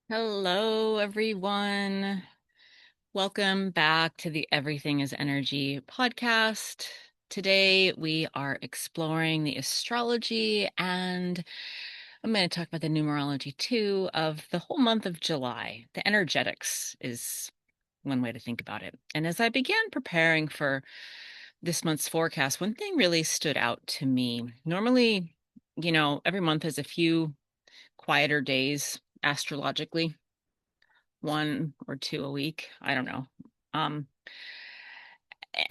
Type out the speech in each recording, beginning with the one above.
Hello, everyone. Welcome back to the Everything is Energy podcast. Today, we are exploring the astrology and I'm going to talk about the numerology too of the whole month of July. The energetics is one way to think about it. And as I began preparing for this month's forecast, one thing really stood out to me. Normally, every month has a few quieter days astrologically, one or two a week. I don't know. Um,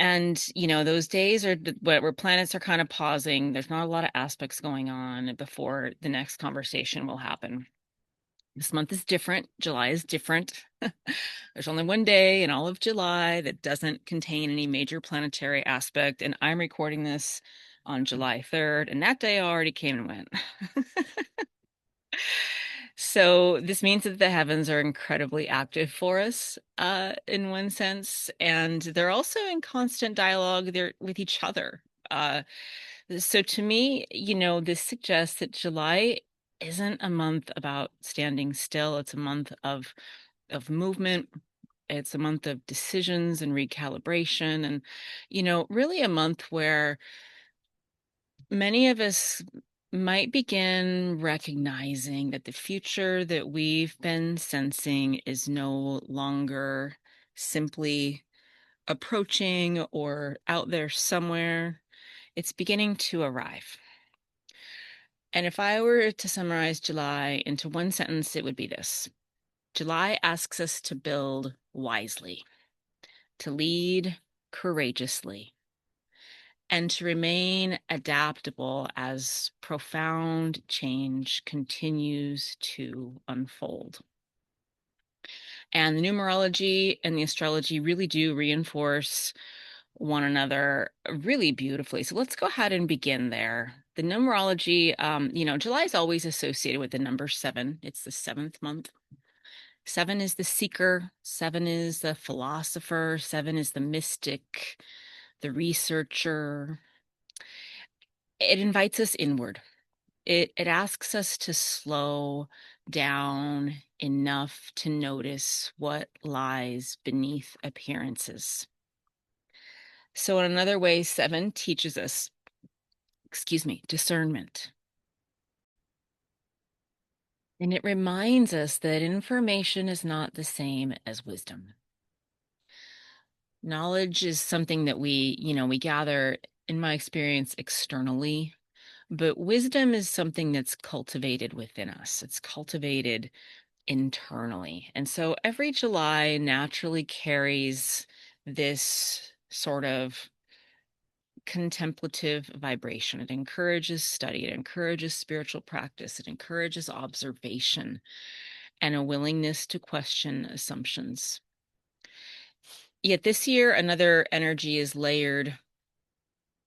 and those days are where planets are kind of pausing. There's not a lot of aspects going on before the next conversation will happen. This month is different. July is different. There's only one day in all of July that doesn't contain any major planetary aspect, and I'm recording this on July 3rd, and that day already came and went. So this means that the heavens are incredibly active for us, in one sense, and they're also in constant dialogue there with each other. So to me, this suggests that July isn't a month about standing still. It's a month of movement. It's a month of decisions and recalibration, and really a month where many of us might begin recognizing that the future that we've been sensing is no longer simply approaching or out there somewhere. It's beginning to arrive. And if I were to summarize July into one sentence, it would be this: July asks us to build wisely, to lead courageously, and to remain adaptable as profound change continues to unfold. And the numerology and the astrology really do reinforce one another really beautifully. So let's go ahead and begin there. The numerology, July is always associated with the number seven. It's the seventh month. Seven is the seeker, seven is the philosopher, seven is the mystic, the researcher. It invites us inward. It asks us to slow down enough to notice what lies beneath appearances. So in another way, seven teaches us, discernment. And it reminds us that information is not the same as wisdom. Knowledge is something that we gather, in my experience, externally, but wisdom is something that's cultivated within us. It's cultivated internally. And so every July naturally carries this sort of contemplative vibration. It encourages study, it encourages spiritual practice, it encourages observation and a willingness to question assumptions. Yet this year, another energy is layered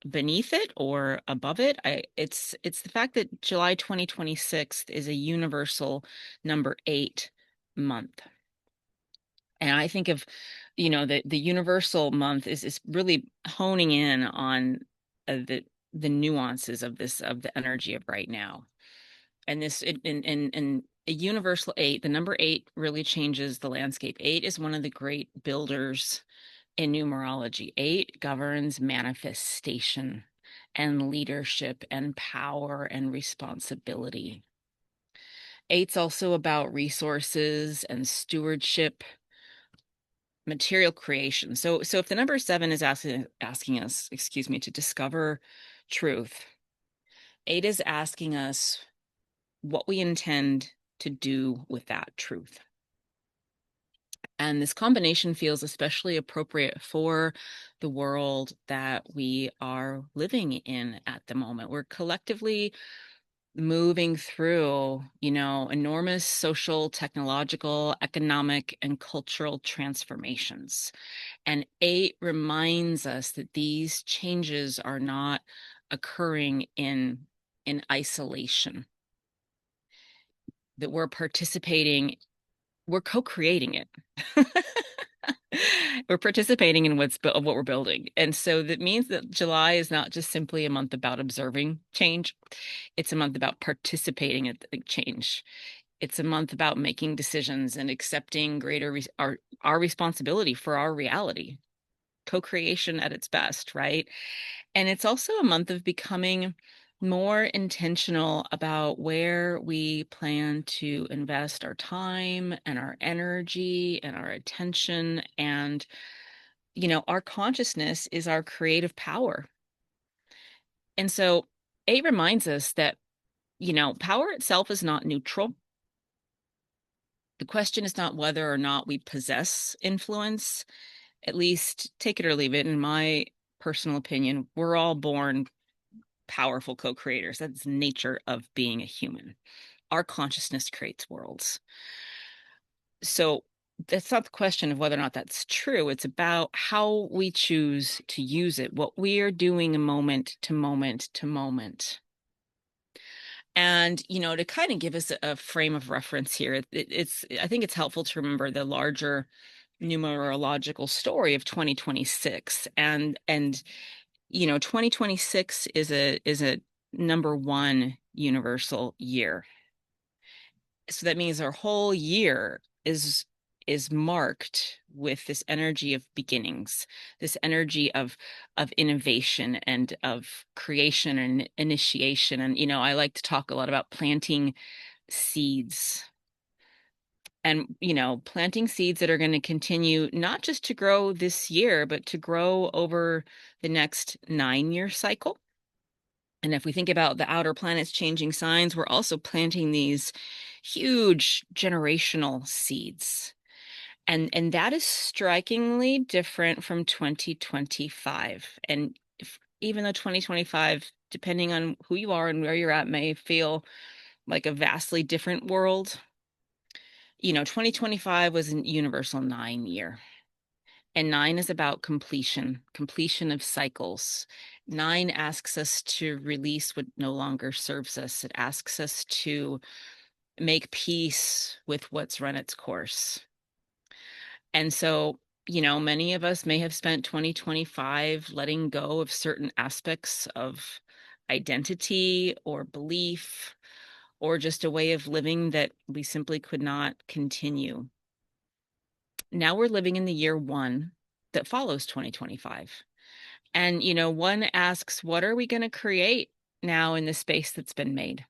beneath it or above it. It's the fact that July 2026 is a universal number 8 month. And I think of, the universal month is really honing in on the nuances of the energy of right now. And this in a universal 8, the number 8 really changes the landscape. 8 is one of the great builders in numerology. 8 governs manifestation and leadership and power and responsibility. 8's also about resources and stewardship, material creation. So if the number seven is asking us, to discover truth, 8 is asking us what we intend to do with that truth. And this combination feels especially appropriate for the world that we are living in at the moment. We're collectively moving through, enormous social, technological, economic, and cultural transformations. And 8 reminds us that these changes are not occurring in isolation, that we're co-creating it. We're participating in what we're building. And so that means that July is not just simply a month about observing change. It's a month about participating in change. It's a month about making decisions and accepting our responsibility for our reality, co-creation at its best, right? And it's also a month of becoming more intentional about where we plan to invest our time and our energy and our attention. And, our consciousness is our creative power. And so it reminds us that, power itself is not neutral. The question is not whether or not we possess influence. At least take it or leave it. In my personal opinion, we're all born powerful co-creators. That's the nature of being a human. Our consciousness creates worlds. So that's not the question of whether or not that's true. It's about how we choose to use it, what we are doing moment to moment to moment. And, to kind of give us a frame of reference here, I think it's helpful to remember the larger numerological story of 2026. And 2026 is a number one universal year. So that means our whole year is marked with this energy of beginnings, this energy of innovation and of creation and initiation. And I like to talk a lot about planting seeds and planting seeds that are going to continue not just to grow this year, but to grow over the next 9-year cycle. And if we think about the outer planets changing signs, we're also planting these huge generational seeds. And that is strikingly different from 2025. And even though 2025, depending on who you are and where you're at, may feel like a vastly different world, 2025 was a universal 9 year. And 9 is about completion of cycles. 9 asks us to release what no longer serves us. It asks us to make peace with what's run its course. And so, many of us may have spent 2025 letting go of certain aspects of identity or belief or just a way of living that we simply could not continue. Now we're living in the year one that follows 2025. And, one asks, what are we going to create now in the space that's been made?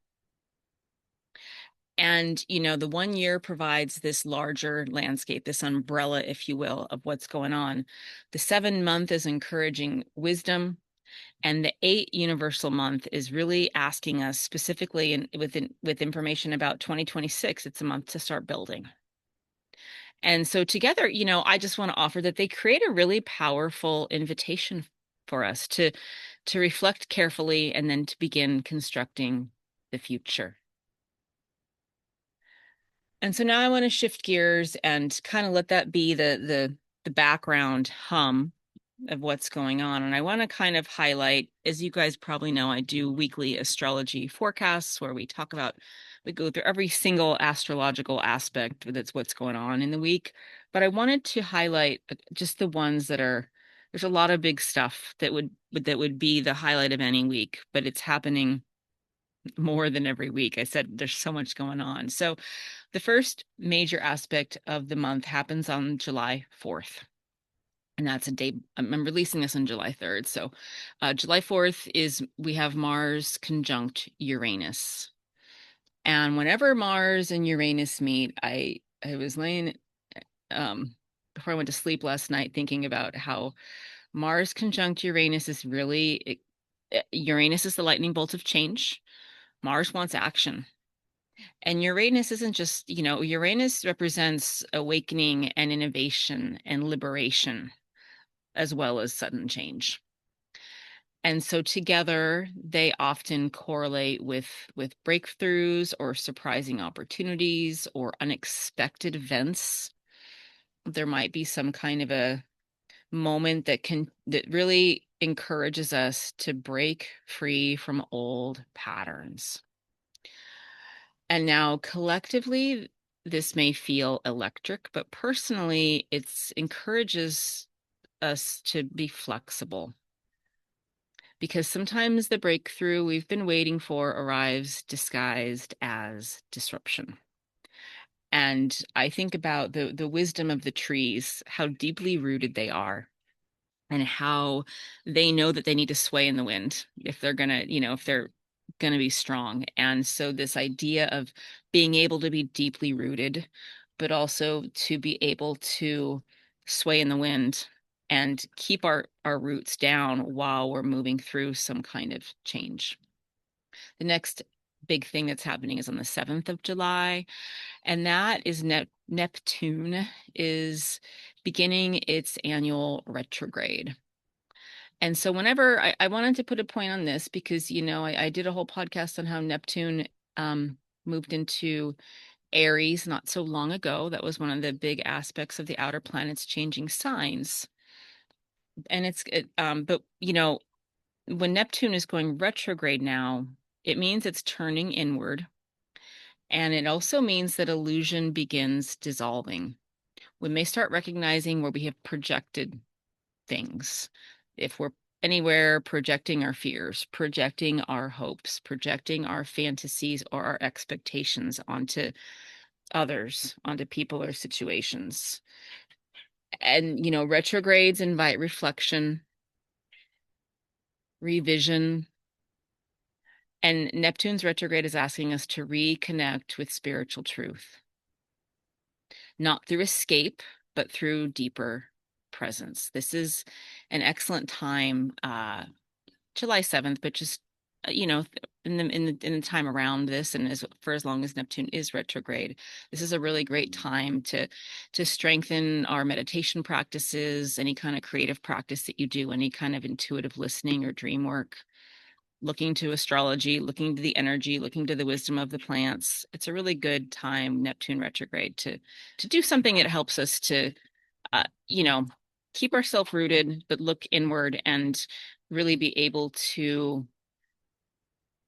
And, the 1 year provides this larger landscape, this umbrella, if you will, of what's going on. The 7 month is encouraging wisdom. And the 8 universal month is really asking us specifically with information about 2026. It's a month to start building. And so together, I just want to offer that they create a really powerful invitation for us to reflect carefully and then to begin constructing the future. And so now I want to shift gears and kind of let that be the background hum of what's going on. And I want to kind of highlight, as you guys probably know, I do weekly astrology forecasts where we go through every single astrological aspect that's what's going on in the week. But I wanted to highlight just the ones there's a lot of big stuff that would be the highlight of any week, but it's happening more than every week. I said there's so much going on. So the first major aspect of the month happens on July 4th. And that's a day. I'm releasing this on July 3rd. So July 4th we have Mars conjunct Uranus. And whenever Mars and Uranus meet, I was laying before I went to sleep last night thinking about how Mars conjunct Uranus is really Uranus is the lightning bolt of change. Mars wants action. And Uranus isn't just, Uranus represents awakening and innovation and liberation, as well as sudden change. And so together they often correlate with breakthroughs or surprising opportunities or unexpected events. There might be some kind of a moment that really encourages us to break free from old patterns. And now collectively, this may feel electric, but personally, it encourages us to be flexible. Because sometimes the breakthrough we've been waiting for arrives disguised as disruption. And I think about the wisdom of the trees, how deeply rooted they are, and how they know that they need to sway in the wind if they're gonna, if they're gonna be strong. And so this idea of being able to be deeply rooted, but also to be able to sway in the wind and keep our roots down while we're moving through some kind of change. The next big thing that's happening is on the 7th of July, and that is Neptune is beginning its annual retrograde. And so whenever I wanted to put a point on this because, I did a whole podcast on how Neptune moved into Aries not so long ago. That was one of the big aspects of the outer planets changing signs. And but when Neptune is going retrograde now, it means it's turning inward. And it also means that illusion begins dissolving. We may start recognizing where we have projected things. If we're anywhere projecting our fears, projecting our hopes, projecting our fantasies or our expectations onto others, onto people or situations. And, retrogrades invite reflection, revision, and Neptune's retrograde is asking us to reconnect with spiritual truth, not through escape, but through deeper presence. This is an excellent time, July 7th, but just in the time around this, and as long as Neptune is retrograde, this is a really great time to strengthen our meditation practices, any kind of creative practice that you do, any kind of intuitive listening or dream work, looking to astrology, looking to the energy, looking to the wisdom of the plants. It's a really good time, Neptune retrograde, to do something that helps us to uh, you know keep ourselves rooted but look inward and really be able to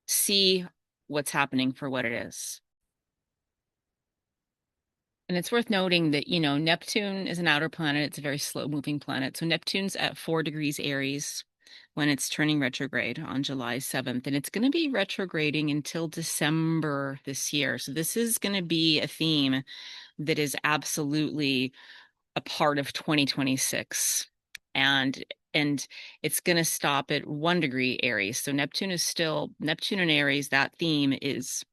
see what's happening for what it is. And it's worth noting that, Neptune is an outer planet. It's a very slow moving planet. So Neptune's at 4 degrees Aries when it's turning retrograde on July 7th. And it's going to be retrograding until December this year. So this is going to be a theme that is absolutely a part of 2026. And it's going to stop at 1 degree Aries. So Neptune and Aries, that theme is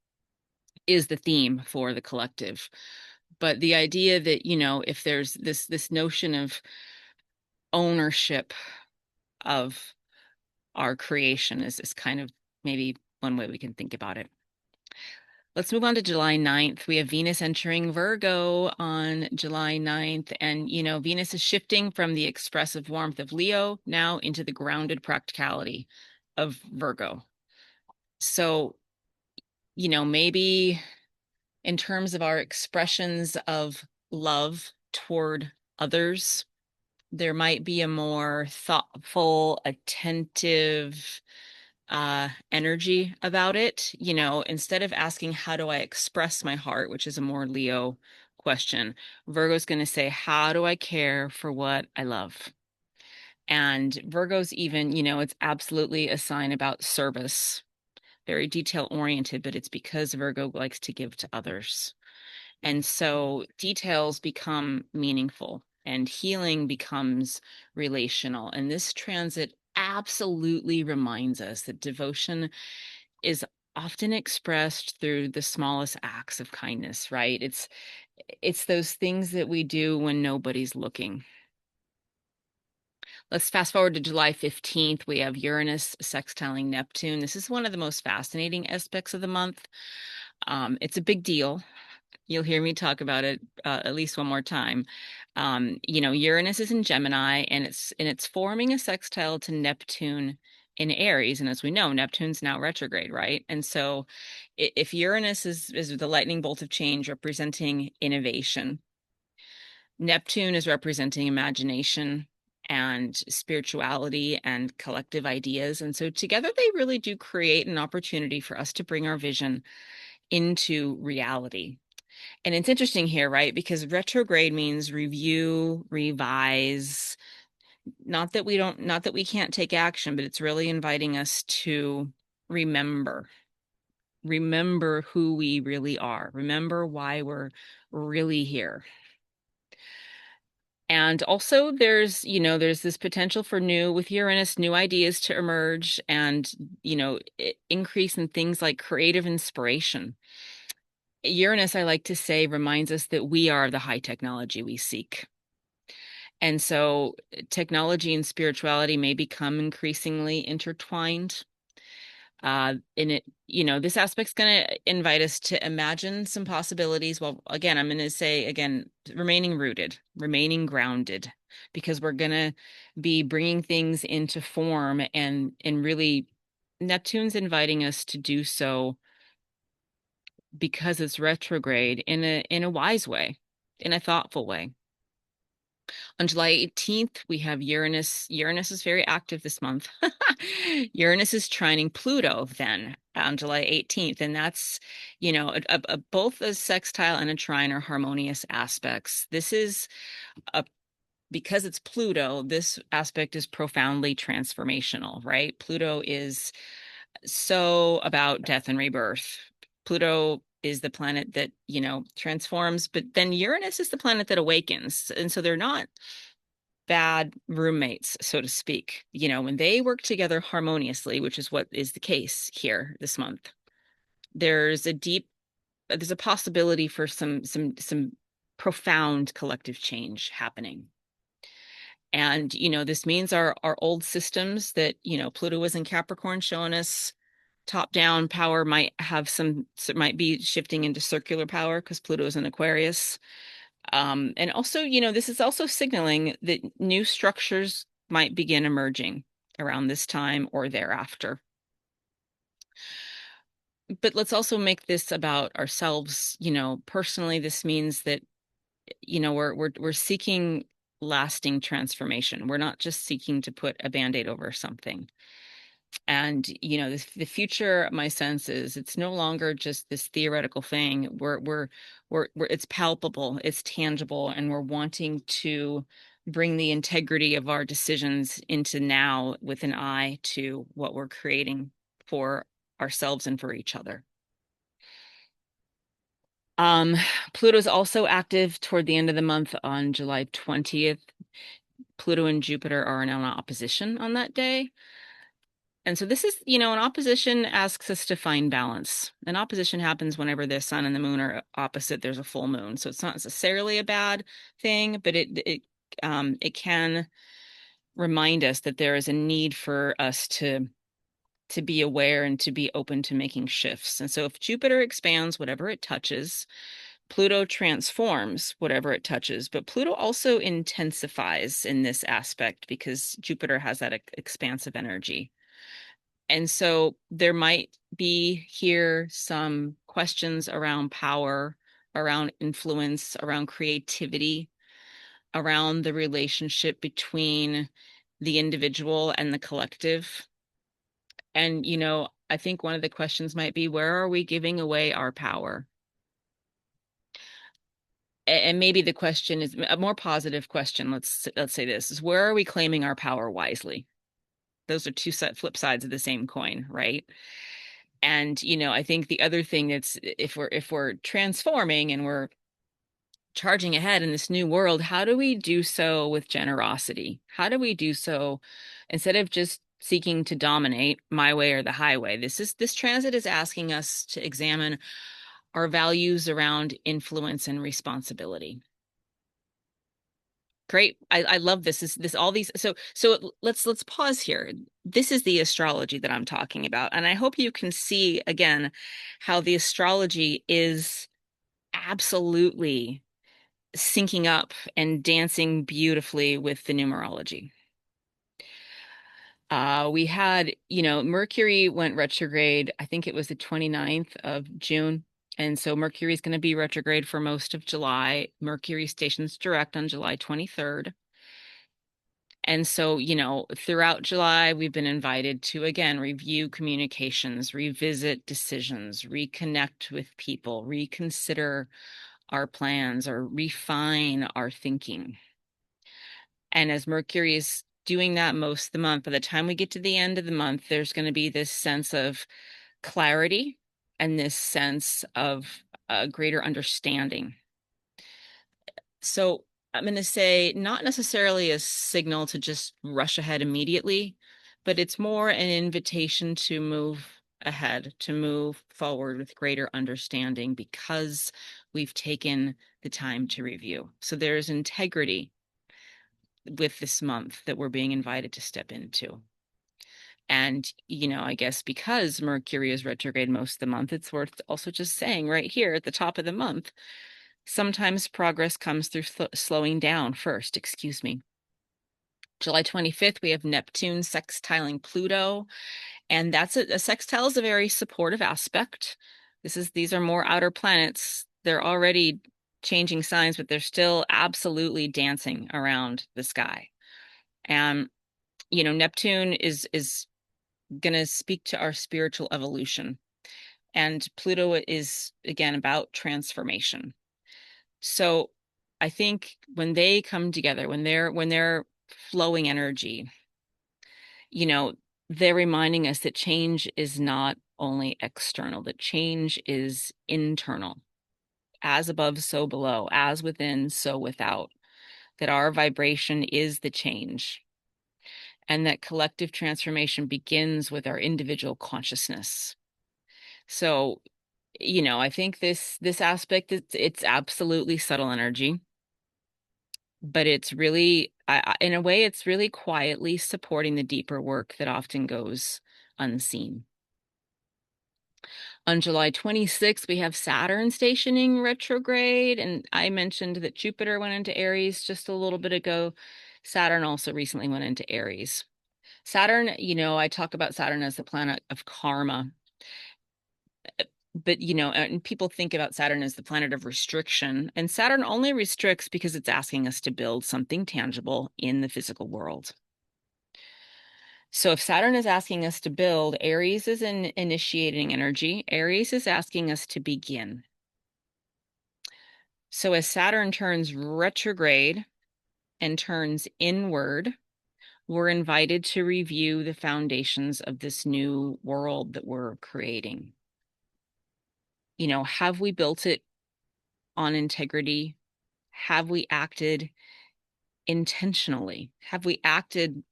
the theme for the collective. But the idea that, if there's this notion of ownership of our creation is kind of maybe one way we can think about it. Let's move on to July 9th. We have Venus entering Virgo on July 9th. And, Venus is shifting from the expressive warmth of Leo now into the grounded practicality of Virgo. So, maybe in terms of our expressions of love toward others, there might be a more thoughtful, attentive energy about it. Instead of asking, how do I express my heart, which is a more Leo question, Virgo's going to say, how do I care for what I love? And Virgo's even, it's absolutely a sign about service, very detail oriented, but it's because Virgo likes to give to others. And so details become meaningful and healing becomes relational. And this transit absolutely reminds us that devotion is often expressed through the smallest acts of kindness, right? It's those things that we do when nobody's looking. Let's fast forward to July 15th. We have Uranus sextiling Neptune. This is one of the most fascinating aspects of the month. It's a big deal. You'll hear me talk about it at least one more time. Uranus is in Gemini, and it's forming a sextile to Neptune in Aries, and as we know, Neptune's now retrograde, right? And so, if Uranus is the lightning bolt of change representing innovation, Neptune is representing imagination and spirituality and collective ideas, and so together they really do create an opportunity for us to bring our vision into reality. And it's interesting here, right? Because retrograde means review, revise. Not that we can't take action, but it's really inviting us to remember remember who we really are, remember why we're really here. And also there's this potential for new, with Uranus, new ideas to emerge, and, increase in things like creative inspiration. Uranus, I like to say, reminds us that we are the high technology we seek. And so technology and spirituality may become increasingly intertwined. In it, this aspect's going to invite us to imagine some possibilities. Well, again, I'm going to say again, remaining rooted, remaining grounded, because we're going to be bringing things into form, and really Neptune's inviting us to do so because it's retrograde in a wise way, in a thoughtful way. On July 18th, we have Uranus. Uranus is very active this month. Uranus is trining Pluto then on July 18th. And that's, both a sextile and a trine are harmonious aspects. This is because it's Pluto, this aspect is profoundly transformational, right? Pluto is so about death and rebirth. Pluto is the planet that, transforms, but then Uranus is the planet that awakens. And so they're not bad roommates, so to speak. When they work together harmoniously, which is what is the case here this month, there's a possibility for some profound collective change happening. And, this means our old systems that, Pluto was in Capricorn, showing us top down power might be shifting into circular power because Pluto is in Aquarius. And also, this is also signaling that new structures might begin emerging around this time or thereafter. But let's also make this about ourselves. Personally, this means that, we're seeking lasting transformation. We're not just seeking to put a band-aid over something. And the future, my sense is, it's no longer just this theoretical thing. It's palpable, it's tangible, and we're wanting to bring the integrity of our decisions into now, with an eye to what we're creating for ourselves and for each other. um Pluto's also active toward the end of the month on July 20th. Pluto and Jupiter are in an opposition on that day. And so this is, an opposition asks us to find balance. An opposition happens whenever the sun and the moon are opposite, there's a full moon. So it's not necessarily a bad thing, but it can remind us that there is a need for us to be aware and to be open to making shifts. And so if Jupiter expands whatever it touches, Pluto transforms whatever it touches, but Pluto also intensifies in this aspect because Jupiter has that expansive energy. And so there might be here some questions around power, around influence, around creativity, around the relationship between the individual and the collective. And, I think one of the questions might be, where are we giving away our power? And maybe the question is a more positive question. Let's say this is, where are we claiming our power wisely? Those are two flip sides of the same coin, right? And, I think the other thing that's, if we're transforming and we're charging ahead in this new world, how do we do so with generosity? How do we do so instead of just seeking to dominate my way or the highway? This transit is asking us to examine our values around influence and responsibility. Great. I love this. This all these. So let's pause here. This is the astrology that I'm talking about. And I hope you can see again how the astrology is absolutely syncing up and dancing beautifully with the numerology. We had, Mercury went retrograde. I think it was the 29th of June. And so Mercury is going to be retrograde for most of July. Mercury stations direct on July 23rd. And so, throughout July, we've been invited to, again, review communications, revisit decisions, reconnect with people, reconsider our plans, or refine our thinking. And as Mercury is doing that most of the month, by the time we get to the end of the month, there's going to be this sense of clarity, and this sense of a greater understanding. So I'm going to say not necessarily a signal to just rush ahead immediately, but it's more an invitation to move ahead, to move forward with greater understanding because we've taken the time to review. So there's integrity with this month that we're being invited to step into. And, I guess because Mercury is retrograde most of the month, it's worth also just saying right here at the top of the month, sometimes progress comes through slowing down first, excuse me. July 25th, we have Neptune sextiling Pluto, and that's a sextile is a very supportive aspect. These are more outer planets. They're already changing signs, but they're still absolutely dancing around the sky. And Neptune is going to speak to our spiritual evolution. And Pluto is, again, about transformation. So I think when they come together, when they're flowing energy, you know, they're reminding us that change is not only external, that change is internal. As above, so below, as within, so without, that our vibration is the change, and that collective transformation begins with our individual consciousness. So, I think this aspect, it's absolutely subtle energy, but it's really, in a way, it's really quietly supporting the deeper work that often goes unseen. On July 26th, we have Saturn stationing retrograde, and I mentioned that Jupiter went into Aries just a little bit ago. Saturn also recently went into Aries. Saturn, I talk about Saturn as the planet of karma, but and people think about Saturn as the planet of restriction, and Saturn only restricts because it's asking us to build something tangible in the physical world. So if Saturn is asking us to build, Aries is an initiating energy. Aries is asking us to begin. So as Saturn turns retrograde and turns inward, we're invited to review the foundations of this new world that we're creating. Have we built it on integrity? Have we acted intentionally? Have we acted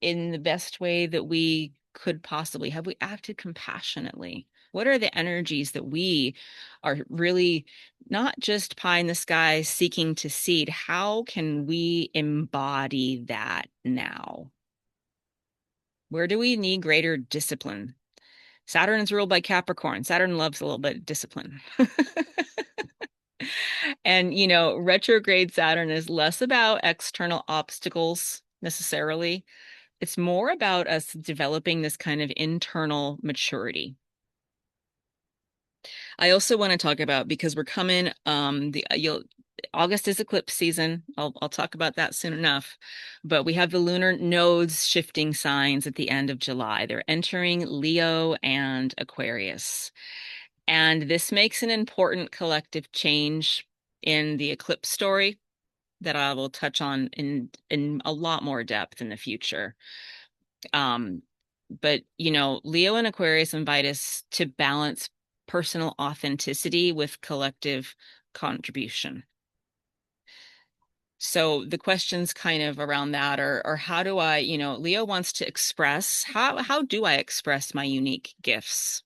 in the best way that we could possibly? Have we acted compassionately? What are the energies that we are really not just pie in the sky seeking to seed? How can we embody that now? Where do we need greater discipline? Saturn is ruled by Capricorn. Saturn loves a little bit of discipline. And, retrograde Saturn is less about external obstacles necessarily. It's more about us developing this kind of internal maturity. I also want to talk about, because we're coming, August is eclipse season. I'll talk about that soon enough. But we have the lunar nodes shifting signs at the end of July. They're entering Leo and Aquarius. And this makes an important collective change in the eclipse story that I will touch on in a lot more depth in the future. But Leo and Aquarius invite us to balance personal authenticity with collective contribution. So the questions kind of around that are how do I, Leo wants to express, how do I express my unique gifts?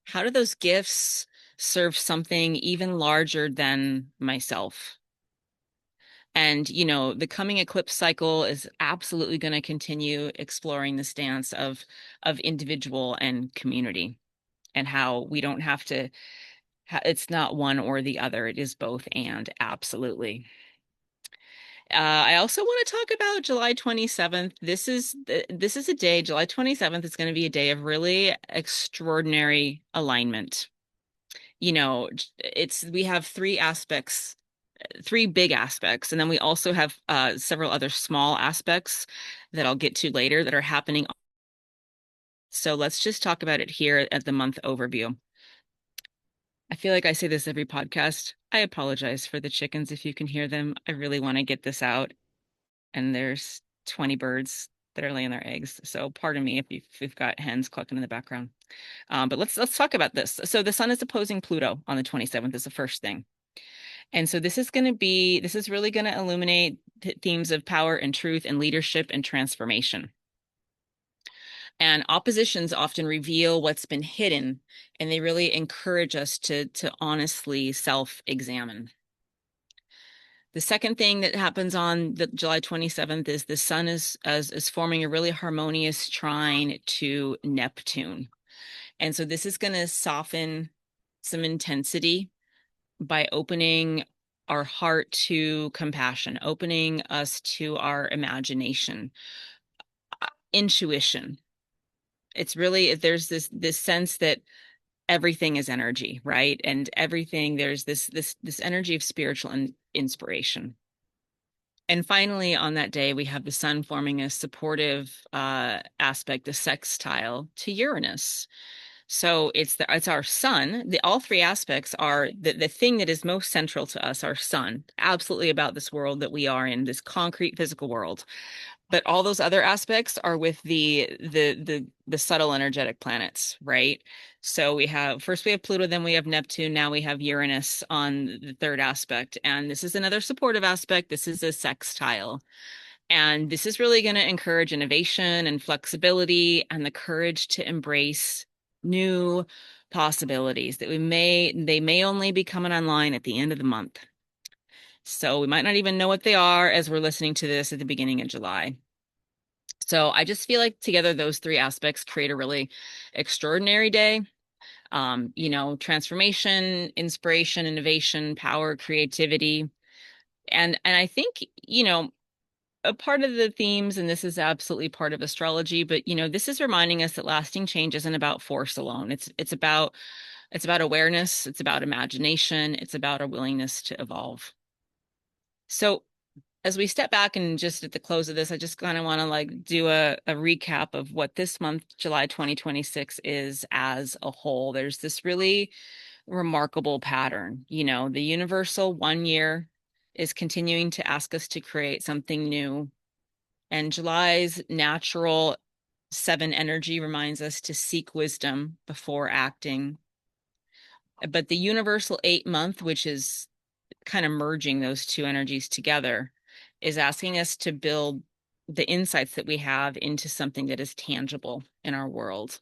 How do those gifts serve something even larger than myself? And, the coming eclipse cycle is absolutely going to continue exploring the stance of individual and community, and how we don't have to, it's not one or the other. It is both and, absolutely. I also want to talk about July 27th. This is a day, July 27th is going to be a day of really extraordinary alignment. We have three big aspects, and then we also have several other small aspects that I'll get to later that are happening. So let's just talk about it here at the month overview. I feel like I say this every podcast. I apologize for the chickens if you can hear them. I really want to get this out, and there's 20 birds that are laying their eggs. So pardon me if we've got hens clucking in the background. But let's talk about this. So the sun is opposing Pluto on the 27th is the first thing. And so this is really going to illuminate themes of power and truth and leadership and transformation. And oppositions often reveal what's been hidden, and they really encourage us to honestly self-examine. The second thing that happens on the July 27th is the sun is forming a really harmonious trine to Neptune. And so this is going to soften some intensity by opening our heart to compassion, opening us to our imagination, intuition. It's really, there's this sense that everything is energy, right? And everything, there's this energy of spiritual inspiration. And finally, on that day, we have the sun forming a supportive aspect, a sextile to Uranus. So it's our sun. All three aspects are the thing that is most central to us, our sun, absolutely about this world that we are in, this concrete physical world. But all those other aspects are with the subtle energetic planets, right? So we have first we have Pluto, then we have Neptune, now we have Uranus on the third aspect. And this is another supportive aspect. This is a sextile. And this is really going to encourage innovation and flexibility and the courage to embrace new possibilities that they may only be coming online at the end of the month. So we might not even know what they are as we're listening to this at the beginning of July. So I just feel like together those three aspects create a really extraordinary day. Transformation, inspiration, innovation, power, creativity. And I think, a part of the themes, and this is absolutely part of astrology, but this is reminding us that lasting change isn't about force alone. It's about awareness, it's about imagination, it's about a willingness to evolve. So as we step back and just at the close of this, I just kind of want to like do a recap of what this month, July 2026, is as a whole. There's this really remarkable pattern. The universal 1 year is continuing to ask us to create something new. And July's natural 7 energy reminds us to seek wisdom before acting. But the universal 8 month, which is kind of merging those two energies together, is asking us to build the insights that we have into something that is tangible in our world.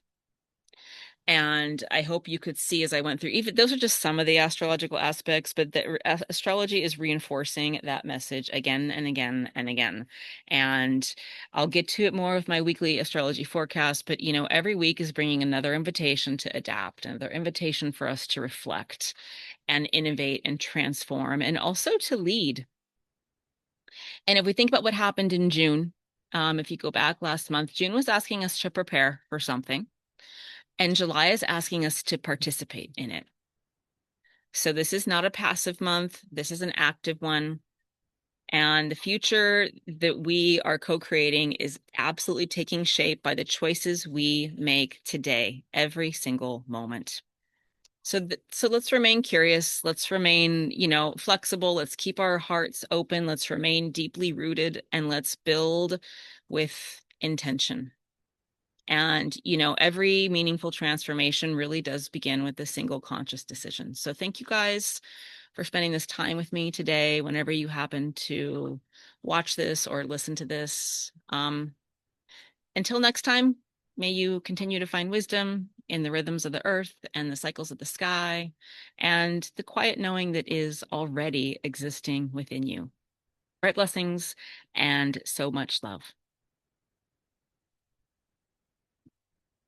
And I hope you could see as I went through, even those are just some of the astrological aspects, but the astrology is reinforcing that message again and again and again. And I'll get to it more with my weekly astrology forecast, but every week is bringing another invitation to adapt, another invitation for us to reflect and innovate and transform and also to lead. And if we think about what happened in June, if you go back last month, June was asking us to prepare for something. And July is asking us to participate in it. So this is not a passive month. This is an active one. And the future that we are co-creating is absolutely taking shape by the choices we make today, every single moment. So let's remain curious. Let's remain, flexible. Let's keep our hearts open. Let's remain deeply rooted and let's build with intention. And, every meaningful transformation really does begin with a single conscious decision. So thank you guys for spending this time with me today, whenever you happen to watch this or listen to this. Until next time, may you continue to find wisdom in the rhythms of the earth and the cycles of the sky and the quiet knowing that is already existing within you. Bright blessings and so much love.